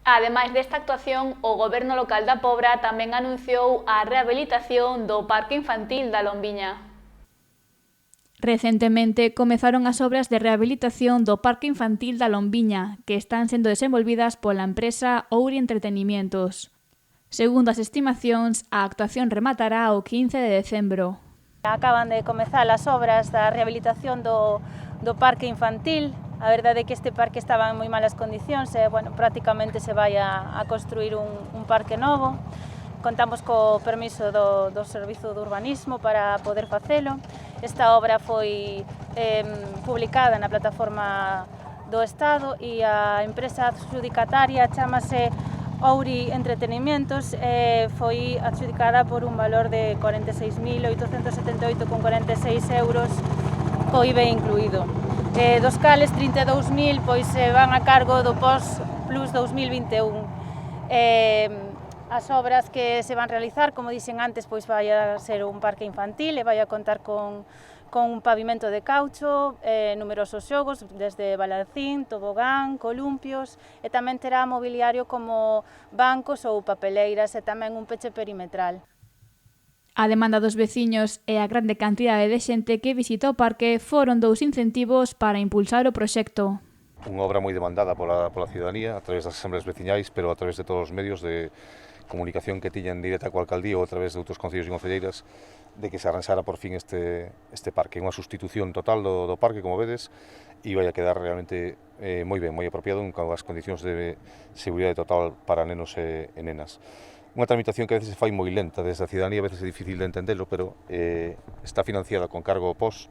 Ademais desta actuación, o Goberno local da Pobra tamén anunciou a rehabilitación do Parque Infantil da Lombiña. Recentemente comezaron as obras de rehabilitación do Parque Infantil da Lombiña, que están sendo desenvolvidas pola empresa Ouri Entretenimientos. Segundo as estimacións, a actuación rematará o 15 de decembro. Acaban de comezar as obras da rehabilitación do parque infantil. A verdade é que este parque estaba en moi malas condicións e, prácticamente se vai a construir un parque novo. Contamos co permiso do Servizo de Urbanismo para poder facelo. Esta obra foi publicada na plataforma do Estado e a empresa adxudicataria chamase Ouri Entretenimientos foi adxudicada por un valor de 46.878,46 euros, co IBE incluído. Dos cales 32.000 van a cargo do POS Plus 2021. As obras que se van realizar, como dixen antes, vai a ser un parque infantil e vai a contar con un pavimento de caucho, numerosos xogos, desde balancín, tobogán, columpios, e tamén terá mobiliario como bancos ou papeleiras e tamén un peche perimetral. A demanda dos veciños e a grande cantidade de xente que visita o parque foron dous incentivos para impulsar o proxecto. Unha obra moi demandada pola ciudadanía a través das asambleas veciñais, pero a través de todos os medios de comunicación que tiñan directa coa alcaldía ou a través de outros concellos e concelleiras, de que se arranxara por fin este parque. Unha sustitución total do parque, como vedes, e vai a quedar realmente moi ben, moi apropiado, con as condicións de seguridade total para nenos e nenas. Unha tramitación que a veces se fai moi lenta desde a ciudadanía, a veces é difícil de entendelo, pero está financiada con cargo ao POS,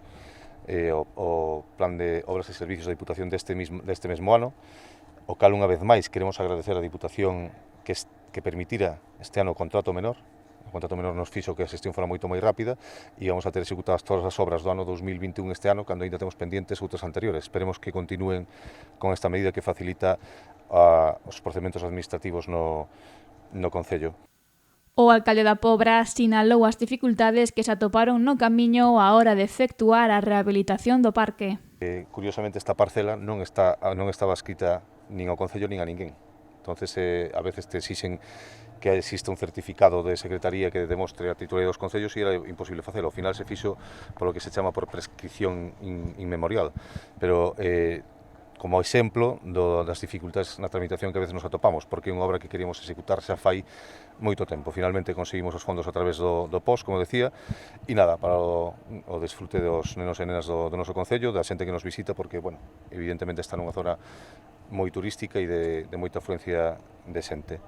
o Plan de Obras e Servicios da Diputación deste mesmo ano, o cal unha vez máis queremos agradecer á Diputación que permitira este ano o contrato menor. O contrato menor nos fixo que a xestión fora moito moi rápida e vamos a ter executadas todas as obras do ano 2021 este ano, cando ainda temos pendientes outras anteriores. Esperemos que continúen con esta medida que facilita os procedementos administrativos no concello. O alcalde da Pobra sinalou as dificultades que se atoparon no camiño á hora de efectuar a rehabilitación do parque. Curiosamente, esta parcela non estaba escrita nin ao concello nin a ninguén. Entonces, a veces te exixen que exista un certificado de secretaría que demostre a titularidade dos concellos e era imposible facelo. Ao final se fixo polo que se chama por prescripción inmemorial. Pero como exemplo das dificultades na tramitación que a veces nos atopamos, porque é unha obra que queríamos executar xa fai moito tempo. Finalmente conseguimos os fondos a través do POS, como decía, e nada, para o desfrute dos nenos e nenas do noso concello, da xente que nos visita, porque, evidentemente está nunha zona moi turística e de moita afluencia de xente.